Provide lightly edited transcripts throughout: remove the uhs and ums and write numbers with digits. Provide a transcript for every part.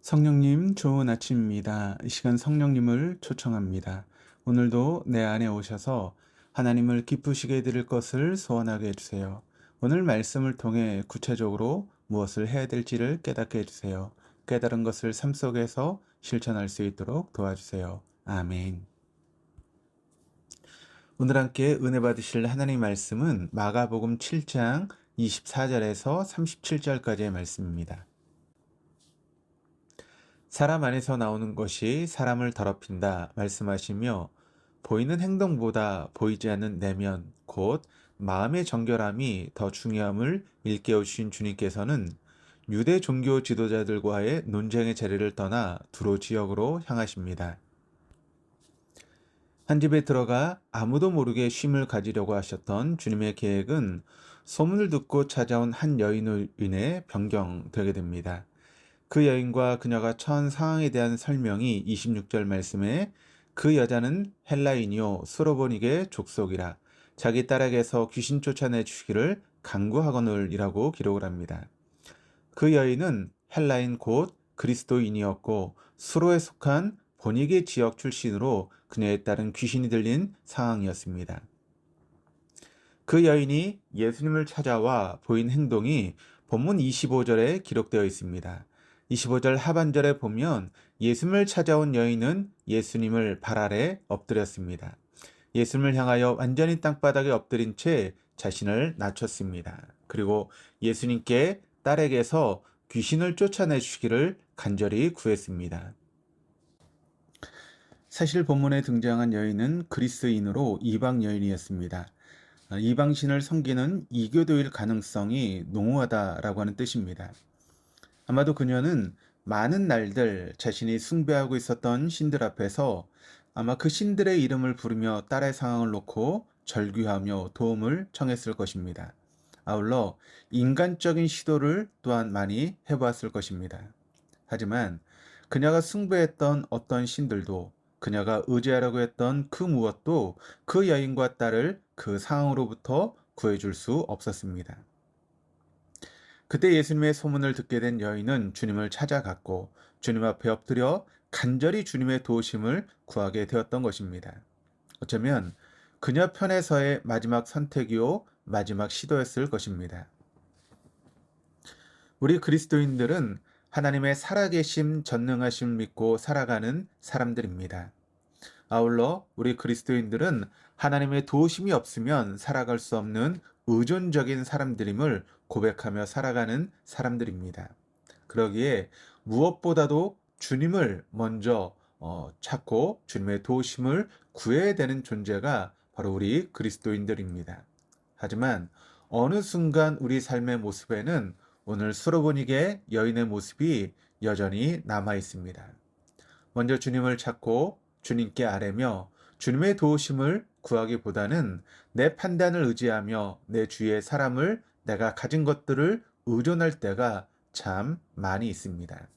성령님, 좋은 아침입니다. 이 시간 성령님을 초청합니다. 오늘도 내 안에 오셔서 하나님을 기쁘시게 해드릴 것을 소원하게 해주세요. 오늘 말씀을 통해 구체적으로 무엇을 해야 될지를 깨닫게 해주세요. 깨달은 것을 삶 속에서 실천할 수 있도록 도와주세요. 아멘. 오늘 함께 은혜 받으실 하나님 말씀은 마가복음 7장 24절에서 37절까지의 말씀입니다. 사람 안에서 나오는 것이 사람을 더럽힌다 말씀하시며, 보이는 행동보다 보이지 않는 내면, 곧 마음의 정결함이 더 중요함을 일깨우신 주님께서는 유대 종교 지도자들과의 논쟁의 자리를 떠나 두로 지역으로 향하십니다. 한 집에 들어가 아무도 모르게 쉼을 가지려고 하셨던 주님의 계획은 소문을 듣고 찾아온 한 여인으로 인해 변경되게 됩니다. 그 여인과 그녀가 처한 상황에 대한 설명이 26절 말씀에, 그 여자는 헬라인이요 수로보닉의 족속이라 자기 딸에게서 귀신 쫓아내 주시기를 간구하거늘이라고 기록을 합니다. 그 여인은 헬라인 곧 그리스도인이었고 수로에 속한 보닉의 지역 출신으로 그녀에 따른 귀신이 들린 상황이었습니다. 그 여인이 예수님을 찾아와 보인 행동이 본문 25절에 기록되어 있습니다. 25절 하반절에 보면 예수님을 찾아온 여인은 예수님을 발 아래 엎드렸습니다. 예수님을 향하여 완전히 땅바닥에 엎드린 채 자신을 낮췄습니다. 그리고 예수님께 딸에게서 귀신을 쫓아내 주시기를 간절히 구했습니다. 사실 본문에 등장한 여인은 그리스인으로 이방 여인이었습니다. 이방신을 섬기는 이교도일 가능성이 농후하다라고 하는 뜻입니다. 아마도 그녀는 많은 날들 자신이 숭배하고 있었던 신들 앞에서 아마 그 신들의 이름을 부르며 딸의 상황을 놓고 절규하며 도움을 청했을 것입니다. 아울러 인간적인 시도를 또한 많이 해보았을 것입니다. 하지만 그녀가 숭배했던 어떤 신들도, 그녀가 의지하려고 했던 그 무엇도 그 여인과 딸을 그 상황으로부터 구해줄 수 없었습니다. 그때 예수님의 소문을 듣게 된 여인은 주님을 찾아갔고 주님 앞에 엎드려 간절히 주님의 도우심을 구하게 되었던 것입니다. 어쩌면 그녀 편에서의 마지막 선택이요 마지막 시도였을 것입니다. 우리 그리스도인들은 하나님의 살아계심 전능하심을 믿고 살아가는 사람들입니다. 아울러 우리 그리스도인들은 하나님의 도우심이 없으면 살아갈 수 없는 의존적인 사람들임을 고백하며 살아가는 사람들입니다. 그러기에 무엇보다도 주님을 먼저 찾고 주님의 도우심을 구해야 되는 존재가 바로 우리 그리스도인들입니다. 하지만 어느 순간 우리 삶의 모습에는 오늘 수로보닉의 여인의 모습이 여전히 남아 있습니다. 먼저 주님을 찾고 주님께 아뢰며 주님의 도우심을 구하기보다는 내 판단을 의지하며 내 주위의 사람을, 내가 가진 것들을 의존할 때가 참 많이 있습니다.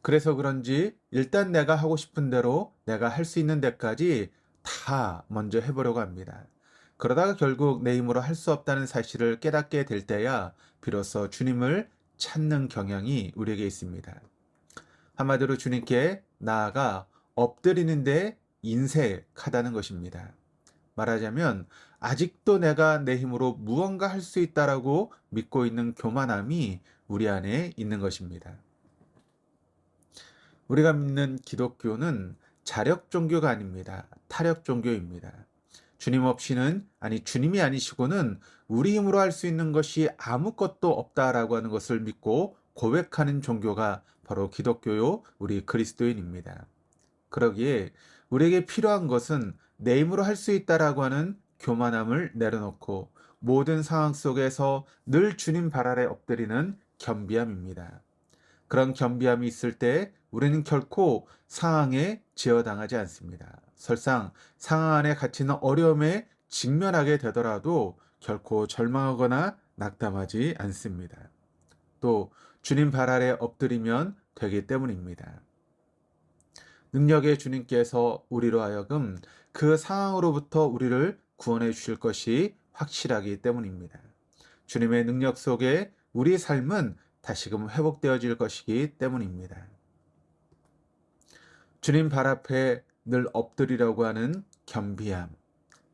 그래서 그런지 일단 내가 하고 싶은 대로 내가 할 수 있는 데까지 다 먼저 해보려고 합니다. 그러다가 결국 내 힘으로 할 수 없다는 사실을 깨닫게 될 때야 비로소 주님을 찾는 경향이 우리에게 있습니다. 한마디로 주님께 나아가 엎드리는데 인색하다는 것입니다. 말하자면 아직도 내가 내 힘으로 무언가 할 수 있다라고 믿고 있는 교만함이 우리 안에 있는 것입니다. 우리가 믿는 기독교는 자력 종교가 아닙니다. 타력 종교입니다. 주님 없이는, 주님이 아니시고는 우리 힘으로 할 수 있는 것이 아무것도 없다라고 하는 것을 믿고 고백하는 종교가 바로 기독교요, 우리 그리스도인입니다. 그러기에 우리에게 필요한 것은 내 힘으로 할 수 있다라고 하는 교만함을 내려놓고 모든 상황 속에서 늘 주님 발 아래 엎드리는 겸비함입니다. 그런 겸비함이 있을 때 우리는 결코 상황에 제어당하지 않습니다. 설상 상황 안에 갇히는 어려움에 직면하게 되더라도 결코 절망하거나 낙담하지 않습니다. 또 주님 발 아래 엎드리면 되기 때문입니다. 능력의 주님께서 우리로 하여금 그 상황으로부터 우리를 구원해 주실 것이 확실하기 때문입니다. 주님의 능력 속에 우리 삶은 다시금 회복되어질 것이기 때문입니다. 주님 발 앞에 늘 엎드리려고 하는 겸비함.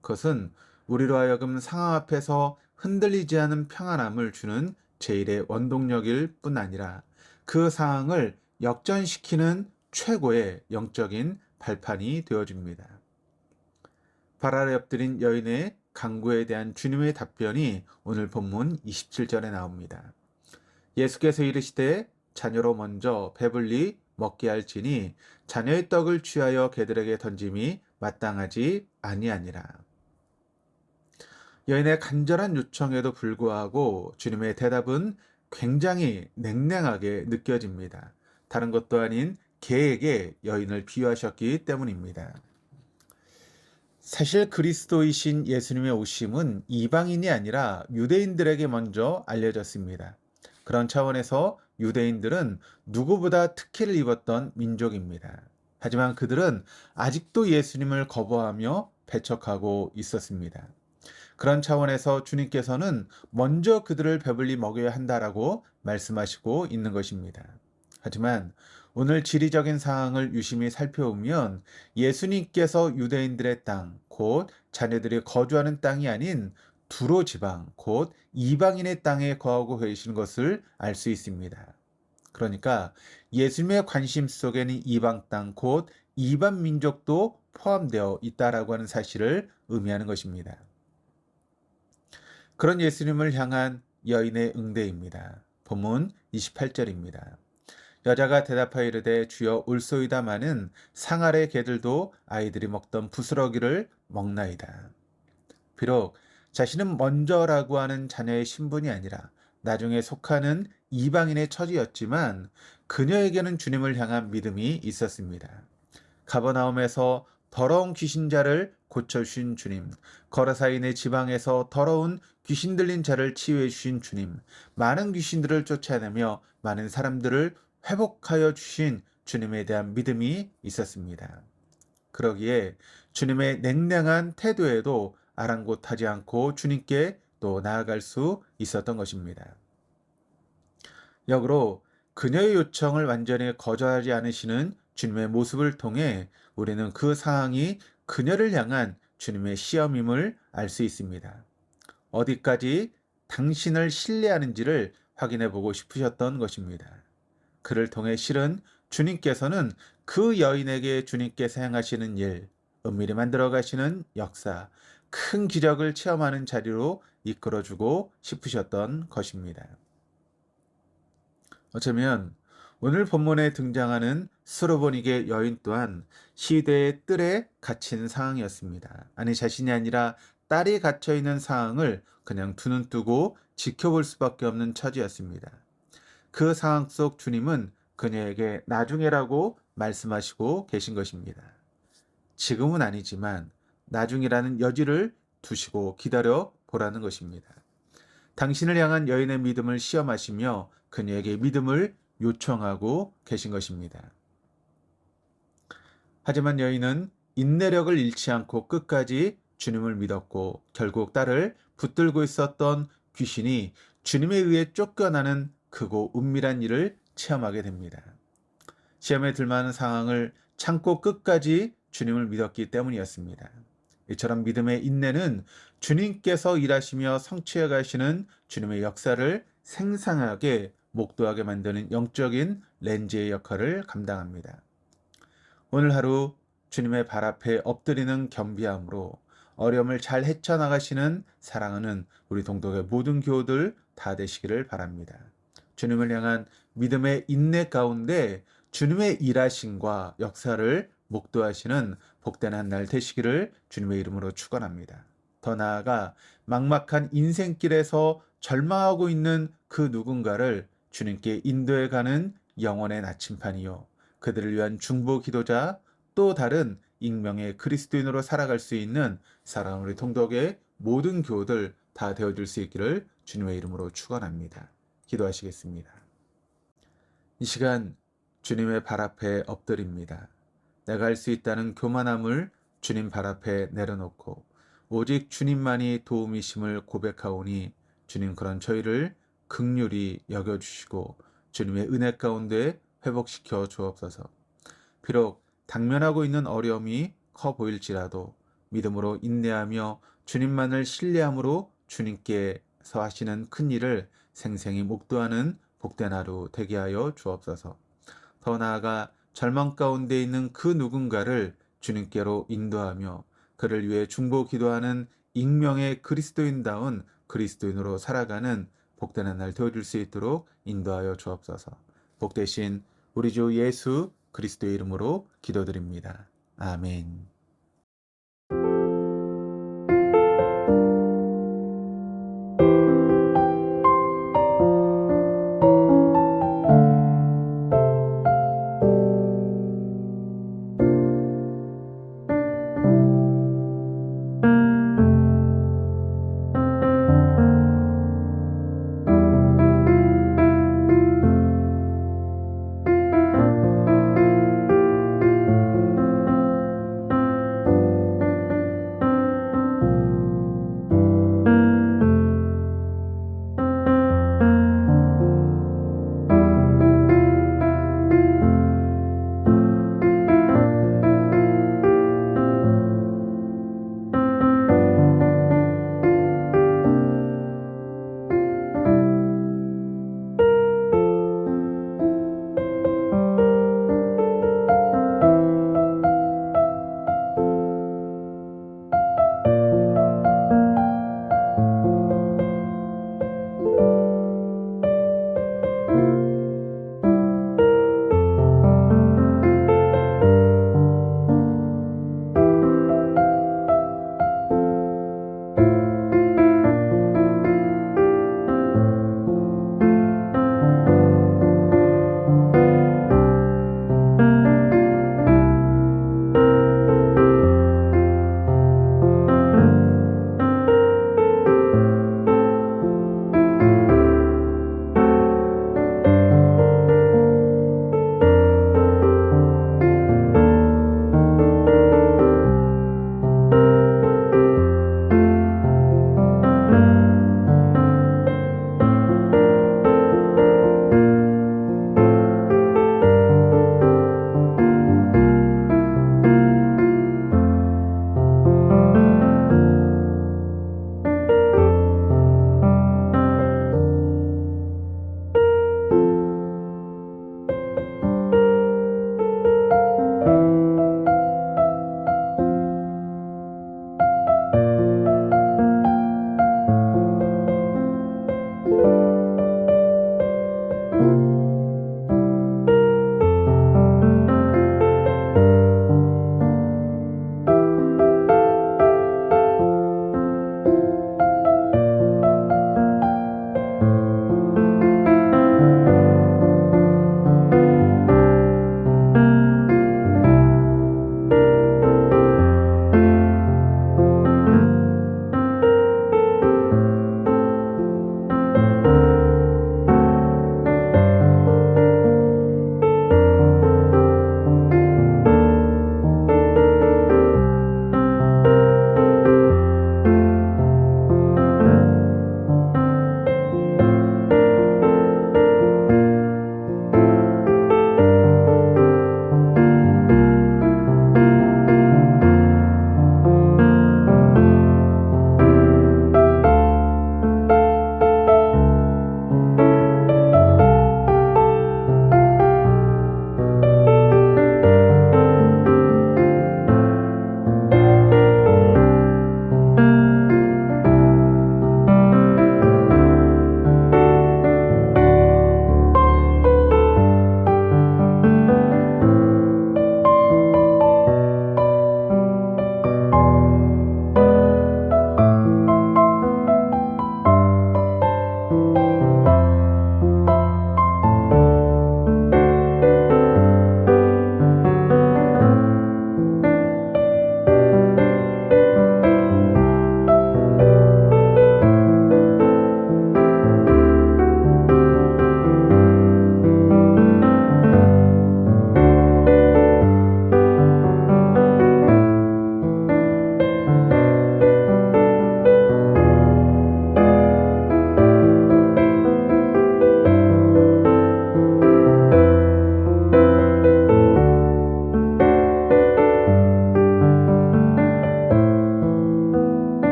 그것은 우리로 하여금 상황 앞에서 흔들리지 않은 평안함을 주는 제일의 원동력일 뿐 아니라 그 상황을 역전시키는 최고의 영적인 발판이 되어줍니다. 발 아래 엎드린 여인의 간구에 대한 주님의 답변이 오늘 본문 27절에 나옵니다. 예수께서 이르시되 자녀로 먼저 배불리 먹게 할지니 자녀의 떡을 취하여 개들에게 던짐이 마땅하지 아니하니라. 여인의 간절한 요청에도 불구하고 주님의 대답은 굉장히 냉랭하게 느껴집니다. 다른 것도 아닌 개에게 여인을 비유하셨기 때문입니다. 사실 그리스도이신 예수님의 오심은 이방인이 아니라 유대인들에게 먼저 알려졌습니다. 그런 차원에서 유대인들은 누구보다 특혜를 입었던 민족입니다. 하지만 그들은 아직도 예수님을 거부하며 배척하고 있었습니다. 그런 차원에서 주님께서는 먼저 그들을 배불리 먹여야 한다라고 말씀하시고 있는 것입니다. 하지만 오늘 지리적인 상황을 유심히 살펴보면 예수님께서 유대인들의 땅, 곧 자녀들이 거주하는 땅이 아닌 두로 지방, 곧 이방인의 땅에 거하고 계시는 것을 알 수 있습니다. 그러니까 예수님의 관심 속에는 이방 땅, 곧 이방 민족도 포함되어 있다라고 하는 사실을 의미하는 것입니다. 그런 예수님을 향한 여인의 응대입니다. 본문 28절입니다. 여자가 대답하여 이르되 주여 올소이다마는 상 아래 개들도 아이들이 먹던 부스러기를 먹나이다. 비록 자신은 먼저라고 하는 자녀의 신분이 아니라 나중에 속하는 이방인의 처지였지만 그녀에게는 주님을 향한 믿음이 있었습니다. 가버나움에서 더러운 귀신자를 고쳐주신 주님, 거라사인의 지방에서 더러운 귀신 들린 자를 치유해 주신 주님, 많은 귀신들을 쫓아내며 많은 사람들을 회복하여 주신 주님에 대한 믿음이 있었습니다. 그러기에 주님의 냉랭한 태도에도 아랑곳하지 않고 주님께 또 나아갈 수 있었던 것입니다. 역으로 그녀의 요청을 완전히 거절하지 않으시는 주님의 모습을 통해 우리는 그 상황이 그녀를 향한 주님의 시험임을 알 수 있습니다. 어디까지 당신을 신뢰하는지를 확인해 보고 싶으셨던 것입니다. 그를 통해 실은 주님께서는 그 여인에게 주님께서 행하시는 일, 은밀히 만들어 가시는 역사, 큰 기적을 체험하는 자리로 이끌어주고 싶으셨던 것입니다. 어쩌면 오늘 본문에 등장하는 스로보닉의 여인 또한 시대의 뜰에 갇힌 상황이었습니다. 아니 자신이 아니라 딸이 갇혀 있는 상황을 그냥 두 눈 뜨고 지켜볼 수밖에 없는 처지였습니다. 그 상황 속 주님은 그녀에게 나중에라고 말씀하시고 계신 것입니다. 지금은 아니지만 나중이라는 여지를 두시고 기다려 보라는 것입니다. 당신을 향한 여인의 믿음을 시험하시며 그녀에게 믿음을 요청하고 계신 것입니다. 하지만 여인은 인내력을 잃지 않고 끝까지 주님을 믿었고 결국 딸을 붙들고 있었던 귀신이 주님에 의해 쫓겨나는 크고 은밀한 일을 체험하게 됩니다. 시험에 들만한 상황을 참고 끝까지 주님을 믿었기 때문이었습니다. 이처럼 믿음의 인내는 주님께서 일하시며 성취해 가시는 주님의 역사를 생생하게 목도하게 만드는 영적인 렌즈의 역할을 감당합니다. 오늘 하루 주님의 발 앞에 엎드리는 겸비함으로 어려움을 잘 헤쳐나가시는 사랑하는 우리 동독의 모든 교우들 다 되시기를 바랍니다. 주님을 향한 믿음의 인내 가운데 주님의 일하심과 역사를 목도하시는 복된 한 날 되시기를 주님의 이름으로 축원합니다. 더 나아가 막막한 인생길에서 절망하고 있는 그 누군가를 주님께 인도해 가는 영혼의 나침판이요. 그들을 위한 중보 기도자, 또 다른 익명의 그리스도인으로 살아갈 수 있는 사랑하는 우리 동덕의 모든 교우들 다 되어줄 수 있기를 주님의 이름으로 축원합니다. 기도하시겠습니다. 이 시간 주님의 발 앞에 엎드립니다. 내가 할 수 있다는 교만함을 주님 발 앞에 내려놓고 오직 주님만이 도움이심을 고백하오니 주님 그런 저희를 긍휼히 여겨주시고 주님의 은혜 가운데 회복시켜 주옵소서. 비록 당면하고 있는 어려움이 커 보일지라도 믿음으로 인내하며 주님만을 신뢰함으로 주님께서 하시는 큰 일을 생생히 목도하는 복된 하루 되게 하여 주옵소서. 더 나아가 절망 가운데 있는 그 누군가를 주님께로 인도하며 그를 위해 중보 기도하는 익명의 그리스도인다운 그리스도인으로 살아가는 복되는 날 되어줄 수 있도록 인도하여 주옵소서. 복되신 우리 주 예수 그리스도의 이름으로 기도드립니다. 아멘.